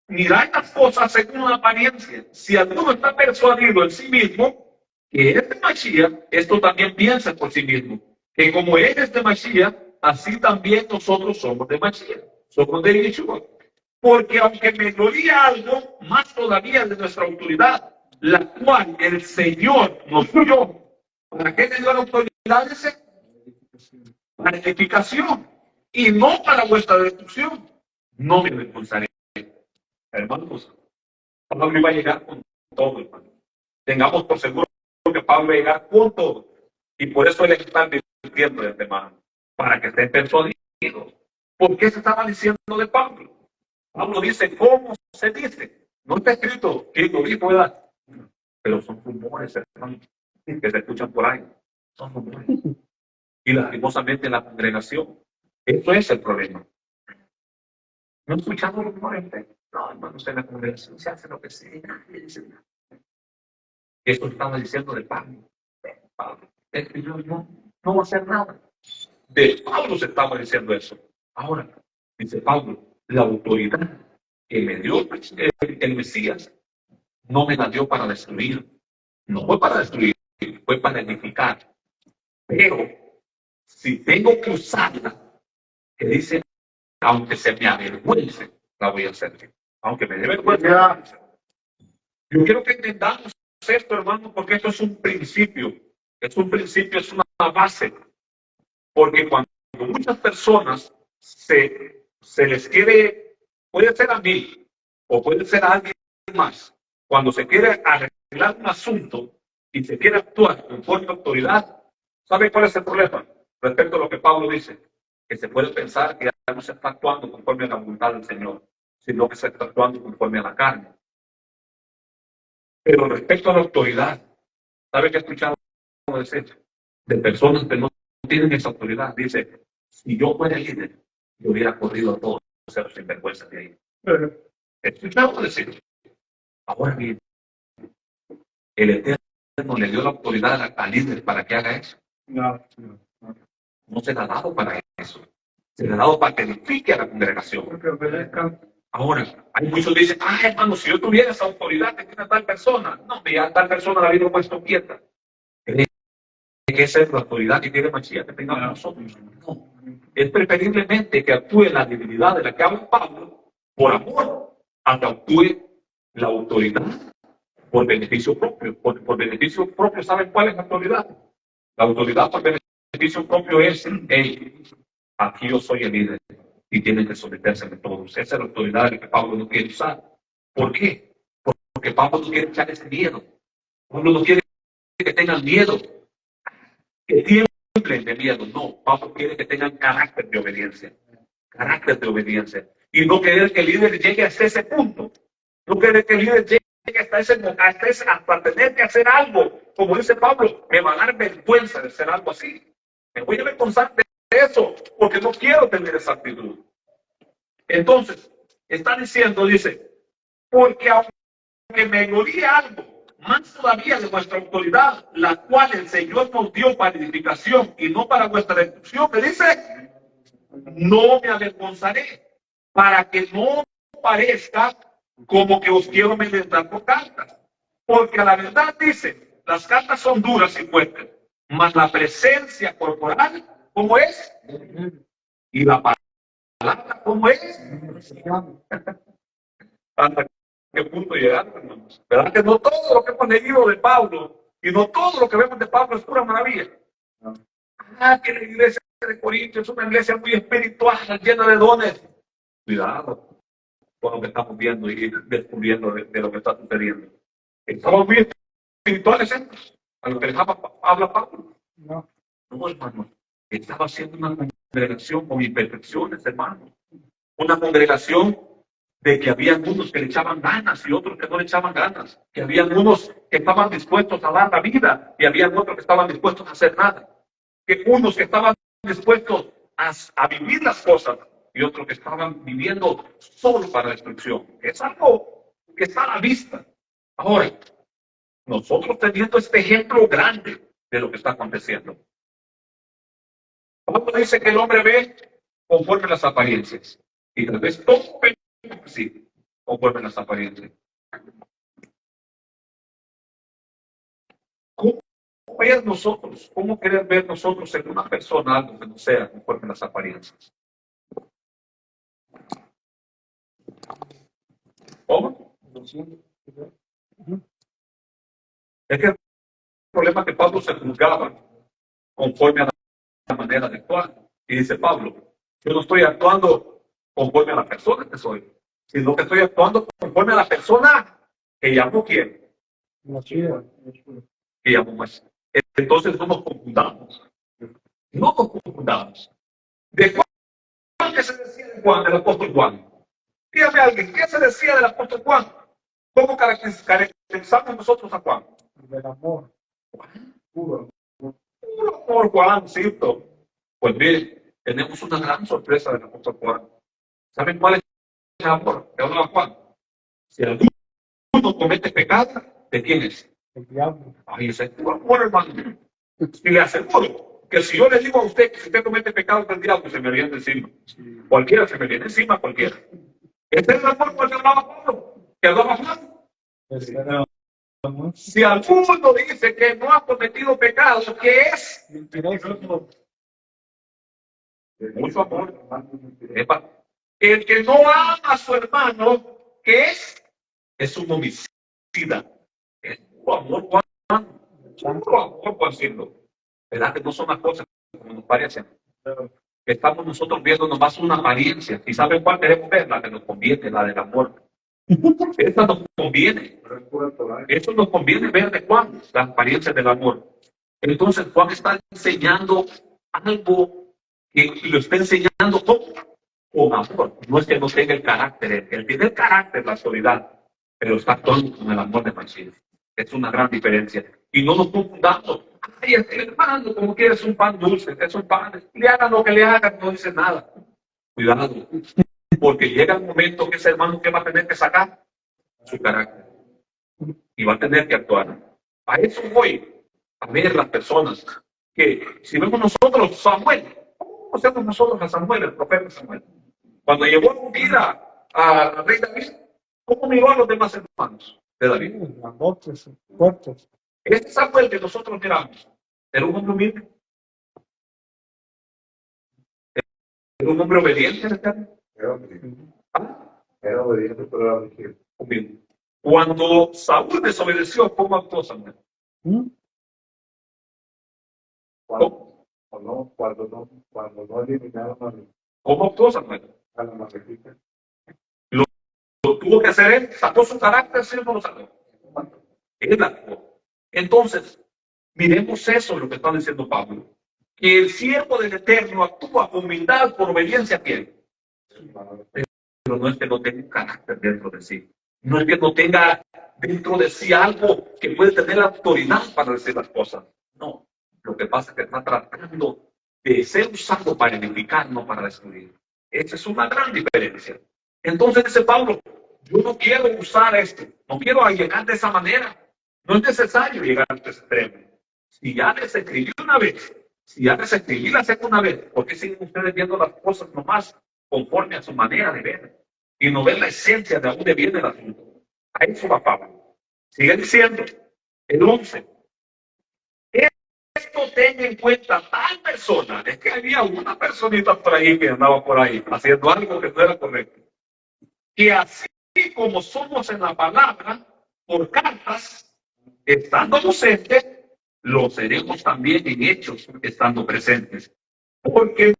Mirad las cosas según la apariencia. Si alguno está persuadido en sí mismo que es de Mashiach, esto también piensa por sí mismo, que como él es de Mashiach, así también nosotros somos de Mashiach. Somos de Yeshua. Porque aunque me gloría algo, más todavía de nuestra autoridad, la cual el Señor nos dio. ¿Para qué le dio la autoridad ese? Para edificación y no para vuestra destrucción. No me avergonzaré. Hermanos, Pablo iba a llegar con todo, hermano. Tengamos por seguro que Pablo va a llegar con todo. Y por eso él está advirtiendo de antemano, para que estén persuadidos. ¿Por qué se estaba diciendo de Pablo? Pablo dice, ¿cómo se dice? No está escrito que lo dijo, ¿verdad? Pero son rumores, hermano, que se escuchan por ahí. Son rumores. Y lastimosamente en la congregación, eso es el problema. No escuchamos rumores. No, hermanos, en la congregación se hace lo que sea. Eso estaba diciendo de Pablo. Pablo, es que yo no voy a hacer nada. De Pablo se estaba diciendo eso. Ahora, dice Pablo, la autoridad que me dio el Mesías no me la dio para destruir. No fue para destruir, fue para edificar. Pero si tengo que usarla, que dice, aunque se me avergüence, la voy a hacer. Aunque me dé vergüenza. Yo quiero que entendamos esto, hermano, porque esto es un principio. Es un principio, es una base. Porque cuando muchas personas se les quiere, puede ser a mí o puede ser a alguien más, cuando se quiere arreglar un asunto y se quiere actuar conforme a autoridad, ¿sabe cuál es el problema? Respecto a lo que Pablo dice, que se puede pensar que ya no se está actuando conforme a la voluntad del Señor, sino que se está actuando conforme a la carne. Pero respecto a la autoridad, ¿sabe qué he escuchado decir? De personas que no tienen esa autoridad. Dice, si yo fuera líder, yo hubiera corrido a todos los sinvergüenza de ahí. He escuchado decir. Ahora bien, el Eterno le dio la autoridad al líder para que haga eso. No se le ha dado para eso. Se le ha dado para que edifique a la congregación. Ahora, hay muchos que dicen, hermano, si yo tuviera esa autoridad que tiene tal persona, no, ya tal persona la había puesto quieta. Que esa es la autoridad que tiene Mashiach que tengamos nosotros. No. Es preferiblemente que actúe la divinidad de la que habla Pablo por amor, a que actúe la autoridad por beneficio propio. Por beneficio propio, ¿saben cuál es la autoridad? La autoridad por beneficio propio es, aquí yo soy el líder y tienen que someterse a todos. Esa es la autoridad que Pablo no quiere usar. ¿Por qué? Porque Pablo no quiere echar ese miedo. Pablo no quiere que tengan miedo. Que tiemblen de miedo. No, Pablo quiere que tengan carácter de obediencia. Carácter de obediencia. Y no querer que el líder llegue hasta ese punto. No querer que el líder llegue hasta tener que hacer algo. Como dice Pablo, me va a dar vergüenza de hacer algo así. Me voy a avergonzar de eso porque no quiero tener esa actitud. Entonces, está diciendo, dice, porque aunque me gloríe algo, más todavía de vuestra autoridad, la cual el Señor nos dio para edificación y no para vuestra destrucción, me dice, no me avergonzaré, para que no parezca como que os quiero amedrentar por cartas. Porque a la verdad dice, las cartas son duras y fuertes, mas la presencia corporal, ¿cómo es? Y la palabra, ¿cómo es? ¿Hasta qué punto llegaron, hermanos? ¿Verdad que no todo lo que hemos leído de Pablo y no todo lo que vemos de Pablo es pura maravilla? Que la iglesia de Corintios es una iglesia muy espiritual, llena de dones. Cuidado con lo que estamos viendo y descubriendo de lo que está sucediendo. Estamos muy espirituales, a lo que les habla Pablo. No, hermano. Estaba haciendo una congregación con imperfecciones, hermano. Una congregación de que había unos que le echaban ganas y otros que no le echaban ganas, que había unos que estaban dispuestos a dar la vida y había otros que estaban dispuestos a hacer nada, que unos que estaban dispuestos a vivir las cosas y otros que estaban viviendo solo para destrucción. Es algo que está a la vista. Ahora, nosotros teniendo este ejemplo grande de lo que está aconteciendo, Pablo dice que el hombre ve conforme las apariencias y tal vez todo sí, conforme las apariencias. ¿Cómo ver nosotros? ¿Cómo querer ver nosotros en una persona algo que no sea conforme las apariencias? Es que el problema es que Pablo se juzgaba conforme a la manera de actuar. Y dice Pablo, yo no estoy actuando conforme a la persona que soy, sino que estoy actuando conforme a la persona que llamó quién, que llamó más. Entonces no nos confundamos. No nos confundamos. ¿De Juan qué se decía de Juan, del apóstol Juan? Dígame alguien, ¿qué se decía del apóstol Juan? ¿Cómo caracterizamos nosotros a Juan? Del amor. Puro amor, Juan, ¿cierto? Pues bien, tenemos una gran sorpresa del apóstol Juan. ¿Saben cuál es el amor que habla Juan? Si alguno comete pecado, ¿de quién es? El diablo. Ay, ese es puro amor, hermano. Y le aseguro que si yo le digo a usted que si usted comete pecado del diablo, se me viene encima. Cualquiera se me viene encima, cualquiera. Este es el amor con el que hablaba Pablo, que hablaba Juan. Si alguno dice que no ha cometido pecado, ¿qué es? Mentiroso. Mucho amor. El que no ama a su hermano, ¿qué es? Es un homicida. Es puro amor, Juan. Puro amor, Juancito. ¿Verdad que no son las cosas como nos parecen? Estamos nosotros viendo nomás una apariencia. ¿Y saben cuál queremos ver? La que nos conviene, la del amor. Esta nos conviene. Eso nos conviene ver de Juan, la apariencia del amor. Entonces Juan está enseñando algo que lo está enseñando con amor. No es que no tenga el carácter, él tiene el carácter, la autoridad, pero está actuando con el amor de paciencia. Es una gran diferencia. Y no nos confundamos. Ay, hermano, como quieres un pan dulce, es un pan, le hagan lo que le hagan, no dice nada. Cuidado, porque llega el momento que ese hermano que va a tener que sacar su carácter y va a tener que actuar. A eso voy, a ver las personas que, si vemos nosotros, Samuel, ¿cómo conocemos nosotros a Samuel, el profeta Samuel? Cuando llegó a ungir al rey David, ¿cómo miró a los demás hermanos de David? Grandotes, fuertes. Este Samuel que nosotros miramos, ¿era un hombre humilde? ¿Era un hombre obediente? Era obediente, pero era humilde. Cuando Saúl desobedeció, ¿cómo actuó Samuel? Cuando no eliminaron ¿Cómo actuó Samuel? a la maquetita. Lo tuvo que hacer él, sacó su carácter, ¿sí o no lo sacó? Él actuó. Entonces, miremos eso, lo que está diciendo Pablo. Que el siervo del Eterno actúa con humildad por obediencia a quién. Pero no es que no tenga un carácter dentro de sí. No es que no tenga dentro de sí algo que puede tener la autoridad para decir las cosas. No. Lo que pasa es que está tratando de ser usado para edificar, no para destruir. Esa es una gran diferencia. Entonces dice Pablo, yo no quiero usar esto, no quiero llegar de esa manera. No es necesario llegar a este extremo. Si ya les escribí una vez, si ya les escribí la segunda vez, ¿por qué siguen ustedes viendo las cosas nomás conforme a su manera de ver? Y no ven la esencia de dónde viene el asunto. A eso va Pablo. Sigue diciendo, el 11. Esto tenga en cuenta tal persona, es que había una personita por ahí que andaba por ahí haciendo algo que no era correcto. Que así como somos en la palabra, por cartas, estando ausentes, lo seremos también en hechos, estando presentes. Porque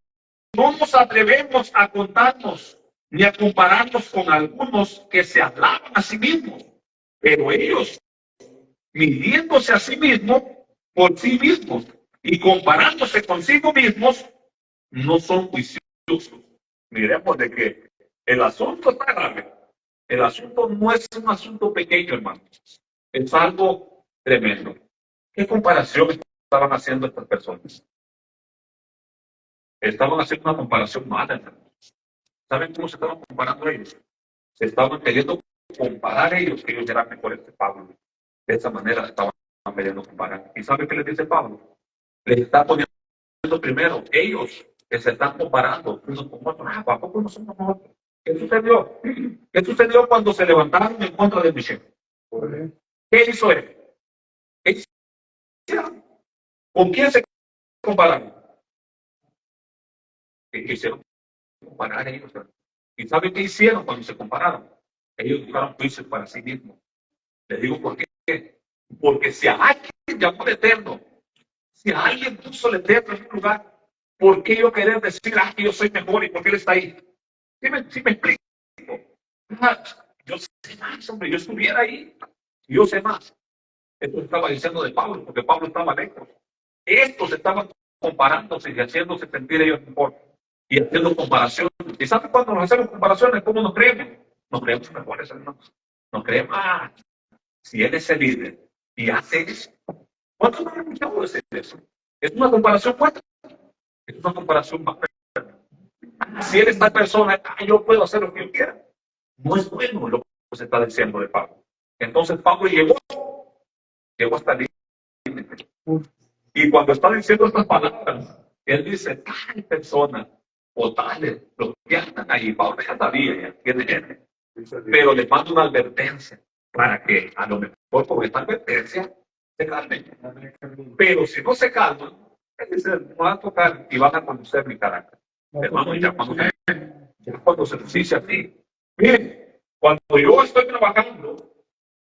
no nos atrevemos a contarnos ni a compararnos con algunos que se alaban a sí mismos, pero ellos, midiéndose a sí mismos, por sí mismos y comparándose consigo mismos, no son juiciosos. Miremos de que el asunto está grave. El asunto no es un asunto pequeño, hermanos. Es algo tremendo. ¿Qué comparación estaban haciendo estas personas? Estaban haciendo una comparación mala, hermanos. ¿Saben cómo se estaban comparando ellos? Se estaban queriendo comparar ellos, que ellos eran mejores que Pablo. De esa manera estaban queriendo comparar. ¿Y saben qué les dice Pablo? Les está poniendo primero, ellos que se están comparando unos con otros. ¿A poco no somos nosotros? ¿Qué sucedió? ¿Qué sucedió cuando se levantaron en contra de Michel? ¿Qué hizo él? ¿Qué hicieron? ¿Con quién se compararon? ¿Qué hicieron? Comparar ellos. ¿Y saben qué hicieron cuando se compararon? Ellos buscaron juicio para sí mismos. Les digo por qué. Porque si a alguien llamó el Eterno, si a alguien puso el Eterno en un lugar, ¿por qué yo querer decir, que yo soy mejor y por qué él está ahí? ¿Sí me explico? Yo sé más, hombre, yo estuviera ahí, yo sé más. Esto estaba diciendo de Pablo, porque Pablo estaba lejos. Estos estaban comparándose y haciéndose sentir ellos mejor. Y haciendo comparaciones. ¿Y saben cuando nos hacemos comparaciones? ¿Cómo nos creemos? Nos creemos mejores, hermanos. Nos creemos, si él es el líder y hace eso. ¿Cuántos no han escuchado decir eso? Es una comparación fuerte. Es una comparación más. Si él es tal persona, yo puedo hacer lo que yo quiera. No es bueno lo que se está diciendo de Pablo. Entonces Pablo llegó hasta el límite. Y cuando está diciendo estas palabras, él dice, tal persona o tales, los que andan ahí, Pablo ya sabía, ya tiene gente, pero les manda una advertencia para que a lo mejor con esta advertencia se calmen. Pero si no se calman, él dice, me van a tocar y van a conocer mi carácter. Hermano, ya cuando se nos dice así, miren, cuando yo estoy trabajando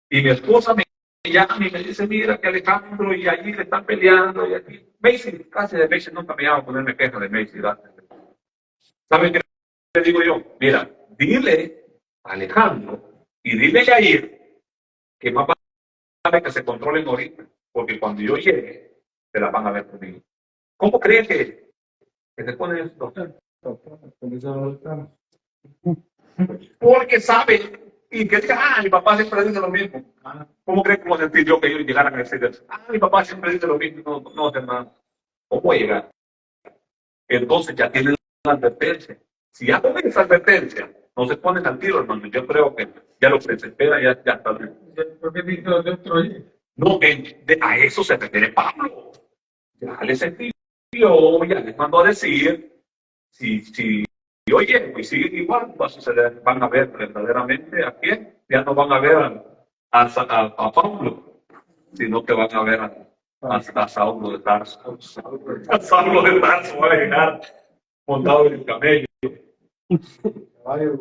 y mi esposa me llama y me dice, mira que Alejandro y allí le están peleando y aquí, Macy, casi de Macy nunca me llama a ponerme queja de Macy, ¿verdad? ¿Saben qué le digo yo? Mira, dile a Alejandro y dile a Yair que más vale que se controlen ahorita, porque cuando yo llegue, se la van a ver conmigo. ¿Cómo creen que se pone esto? Porque sabe y que diga, mi papá siempre dice lo mismo. ¿Cómo creen que lo sentí yo que ellos llegaran a decir eso? Mi papá siempre dice lo mismo. No, hermano. ¿Cómo llegar? Entonces ya tienen la advertencia. Si ya ponen esa advertencia, no se ponen al tiro, hermano. Yo creo que ya lo que se espera ya está bien. ¿Por qué dice los otros ahí? No, a eso se refiere Pablo. Ya les envió, ya les mandó a decir, si oye, y sigue igual, va a suceder, van a ver verdaderamente a quién, ya no van a ver a Pablo, sino que van a ver a Saulo de Tarso. A Saulo de Tarso va a llegar montado en el camello. A ver,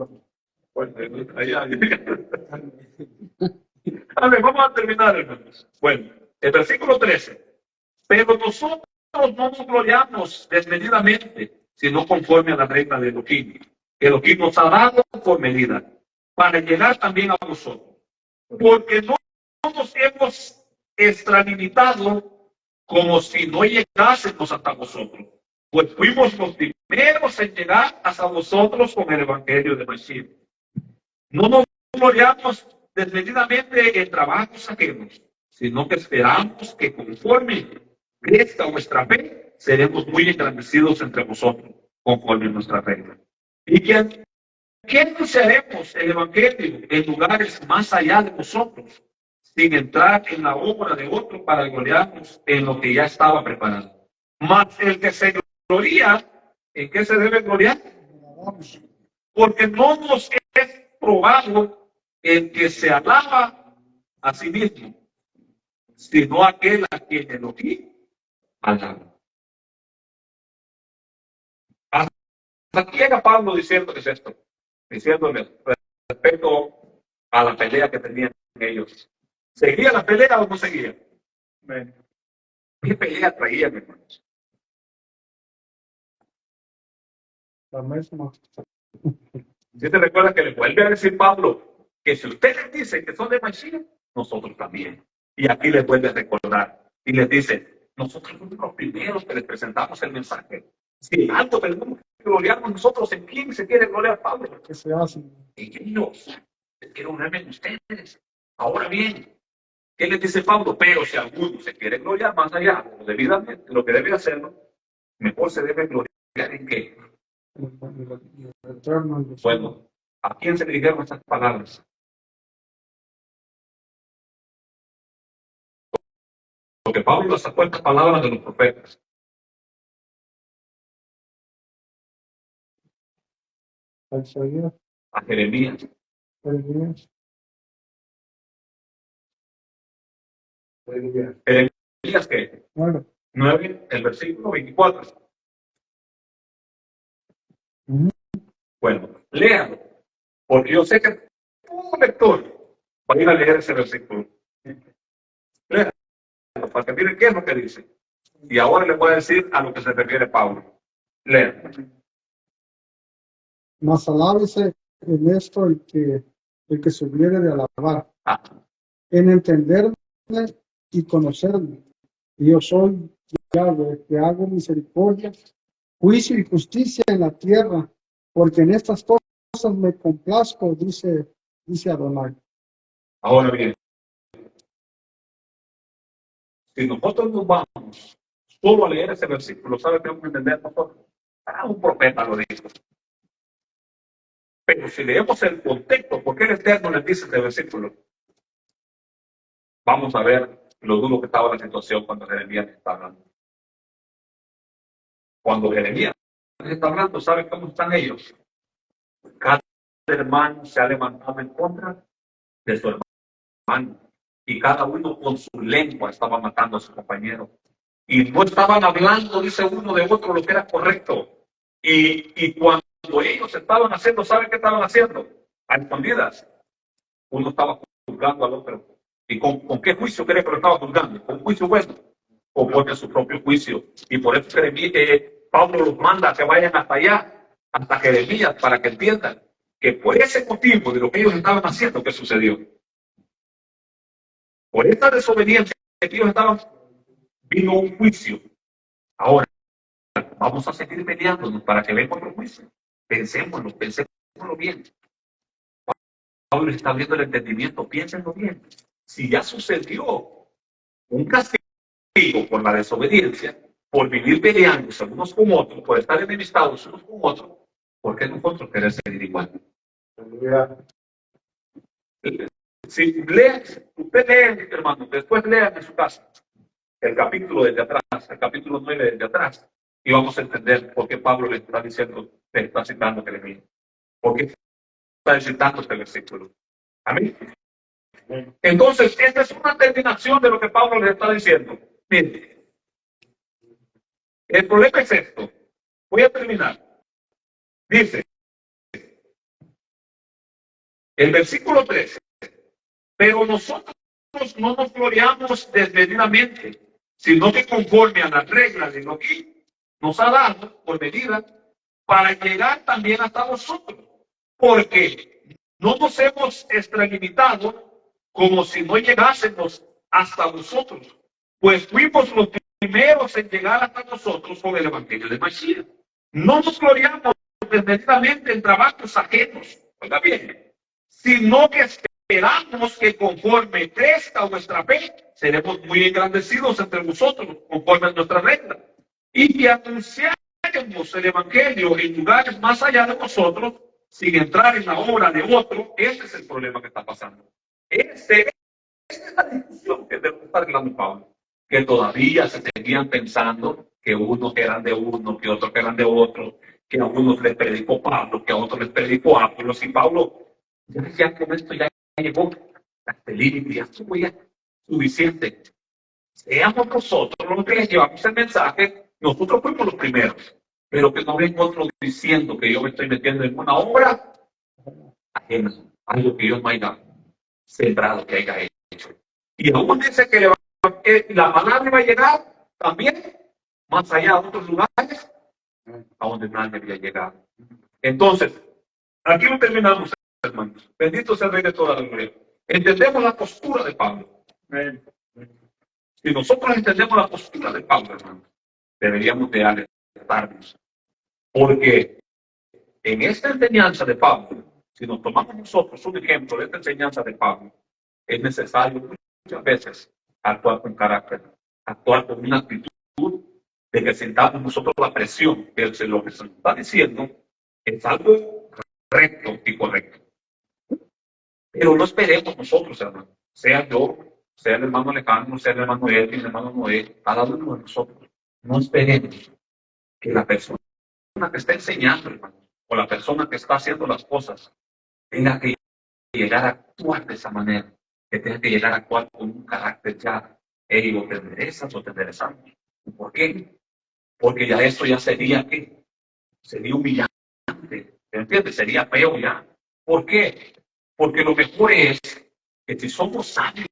vamos a terminar, hermanos. Bueno, el versículo 13. Pero nosotros no nos gloriamos desmedidamente, sino conforme a la regla de Elohim. Elohim nos ha dado por medida, para llegar también a vosotros. Porque no nos hemos extralimitado como si no llegásemos hasta vosotros. Pues fuimos los primeros en llegar hasta vosotros con el Evangelio de Mashiach. No nos gloriamos desmedidamente en trabajos ajenos, sino que esperamos que conforme crezca vuestra fe, seremos muy engrandecidos entre vosotros, conforme nuestra regla. Y que anunciaremos el Evangelio en lugares más allá de vosotros, sin entrar en la obra de otro para gloriarnos en lo que ya estaba preparado. Mas el que se gloria, ¿en qué se debe gloriar? Porque no nos es probado el que se alaba a sí mismo, sino aquel a quien Elohim alaba. Hasta aquí llega Pablo diciéndoles esto, diciéndoles respecto a la pelea que tenían ellos. ¿Seguía la pelea o no seguía? ¿Qué pelea traían, hermanos? La misma. ¿Sí te recuerdas que le vuelve a decir Pablo que si ustedes dicen que son de Mashiach, nosotros también? Y aquí les vuelve a recordar y les dice, nosotros fuimos los primeros que les presentamos el mensaje. Si algo tenemos que gloriarnos nosotros, ¿en quién se quiere gloriar Pablo? ¿Qué se hace? En ellos. Les quiero gloriarme en ustedes. Ahora bien, ¿qué les dice Pablo? Pero si alguno se quiere gloriar más allá, debidamente, lo que debe hacerlo, mejor se debe gloriar en qué. Bueno, ¿a quién se le dijeron estas palabras? Porque Pablo sacó estas palabras de los profetas. A Jeremías. Jeremías, ¿qué? 9, el versículo 24. Bueno, léalo, porque yo sé que todo lector va a ir a leer ese versículo. Léanlo, para que miren qué es lo que dice. Y ahora les voy a decir a lo que se refiere Pablo. Lean. Mas alábese en esto el que se hubiere de alabar, Ah, en entenderme y conocerme. Y yo soy Yahweh, que hago misericordia, juicio y justicia en la tierra, porque en estas cosas me complazco, dice Adonai. ahora bien, si nosotros nos vamos solo a leer ese versículo, ¿sabe qué tenemos que entender nosotros? Ah, un profeta lo dijo. Pero si leemos el contexto, ¿por qué el Eterno les dice este versículo? Vamos a ver lo duro que estaba la situación cuando Jeremías está hablando. Cuando Jeremías está hablando, ¿saben cómo están ellos? Cada hermano se ha levantado en contra de su hermano. Y cada uno con su lengua estaba matando a su compañero. Y no estaban hablando, dice uno de otro, lo que era correcto. Y cuando ellos estaban haciendo, ¿saben qué estaban haciendo? A escondidas. Uno estaba juzgando al otro. ¿Y con qué juicio cree que lo estaba juzgando? ¿Con juicio bueno? Conforme a su propio juicio. Y por eso Pablo los manda a que vayan hasta allá, hasta Jeremías, para que entiendan que por ese motivo de lo que ellos estaban haciendo, ¿qué sucedió? Por esta desobediencia que ellos estaban, vino un juicio. Ahora, vamos a seguir peleándonos para que venga otro juicio. Pensémoslo bien. Pablo está viendo el entendimiento, piénsenlo bien. Si ya sucedió un castigo por la desobediencia, por vivir peleándose unos con otros, por estar enemistados unos con otros, ¿por qué nosotros queremos seguir igual? Si lean, usted lee, hermano, después lean en su casa el capítulo desde atrás, el capítulo 9 desde atrás, y vamos a entender por qué Pablo le está diciendo, le está citando Jeremías. ¿Por qué está citando este versículo? Amén. Entonces, esta es una terminación de lo que Pablo le está diciendo. Miren, el problema es esto. Voy a terminar. Dice, el versículo 13, pero nosotros no nos gloriamos desmedidamente, sino que conforme a las reglas de lo que nos ha dado por medida, para llegar también hasta vosotros, porque no nos hemos extralimitado como si no llegásemos hasta vosotros, pues fuimos los primeros en llegar hasta nosotros con el Evangelio de Mashiach. No nos gloriamos desmedidamente en trabajos ajenos, oiga bien, sino que esperamos que conforme crezca vuestra fe, seremos muy engrandecidos entre vosotros, conforme a nuestra regla, y que anunciaremos el Evangelio en lugares más allá de vosotros, sin entrar en la obra de otro. Ese es el problema que está pasando. Esta es la discusión que debe estar arreglando Pablo, que todavía se seguían pensando que unos eran de uno, que otros eran de otro, que a unos les predicó Pablo, que a otros les predicó Apolos, y Pablo ya con esto ya llegó hasta el límite, ya estuvo ya suficiente. Seamos nosotros los que les llevamos el mensaje, nosotros fuimos los primeros, pero que no venga otro diciendo que yo me estoy metiendo en una obra ajena, algo que yo no haya sembrado, que haya hecho. Y aún dice que la palabra va a llegar también más allá de otros lugares a donde nadie había llegado. Entonces, aquí lo terminamos, hermanos. Bendito sea el Rey de toda la gloria. Entendemos la postura de Pablo. Si nosotros entendemos la postura de Pablo, hermanos, deberíamos de alertarnos. Porque en esta enseñanza de Pablo, si nos tomamos nosotros un ejemplo de esta enseñanza de Pablo, es necesario muchas veces actuar con carácter, actuar con una actitud de que sentamos nosotros la presión que lo que se nos está diciendo es algo recto y correcto. Pero no esperemos nosotros, hermano, sea yo, sea el hermano Alejandro, sea el hermano Edwin, el hermano Noé, cada uno de nosotros, no esperemos que la persona que está enseñando, hermano, o la persona que está haciendo las cosas, tenga que llegar a actuar de esa manera, que tenga que llegar a actuar con un carácter ya, o te enderezas o te enderezamos. ¿Por qué? Porque ya esto ya sería, ¿qué? Sería humillante, ¿entiendes? Sería feo ya. ¿Por qué? Porque lo mejor es que si somos sabios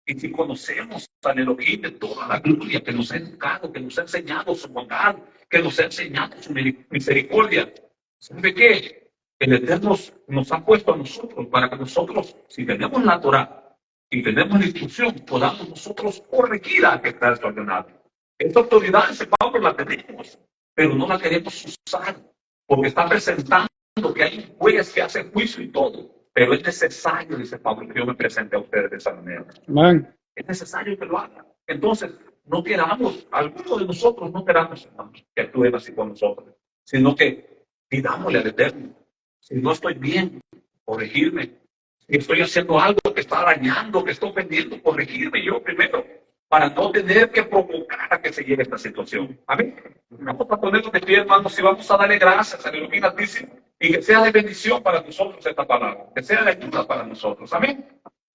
y si conocemos al Elohim de toda la gloria que nos ha educado, que nos ha enseñado su bondad, que nos ha enseñado su misericordia, ¿sabe qué? El Eterno nos ha puesto a nosotros para que nosotros, si tenemos la Torah y tenemos la instrucción, podamos nosotros corregir a que está desordenado. Esta autoridad, dice Pablo, la tenemos, pero no la queremos usar, porque está presentando que hay un juez que hace juicio y todo. Pero es necesario, dice Pablo, que yo me presente a ustedes de esa manera. Amén. Es necesario que lo hagan. Entonces, no queramos, algunos de nosotros no queramos, hermanos, que actúen así con nosotros, sino que pidámosle al Eterno. Si no estoy bien, corregirme. Si estoy haciendo algo que está dañando, que está ofendiendo, corregirme yo primero, para no tener que provocar a que se llegue esta situación. Amén. Vamos a ponernos de pie, hermanos, y vamos a darle gracias al Elohim Altísimo, y que sea de bendición para nosotros esta palabra, que sea de ayuda para nosotros. Amén.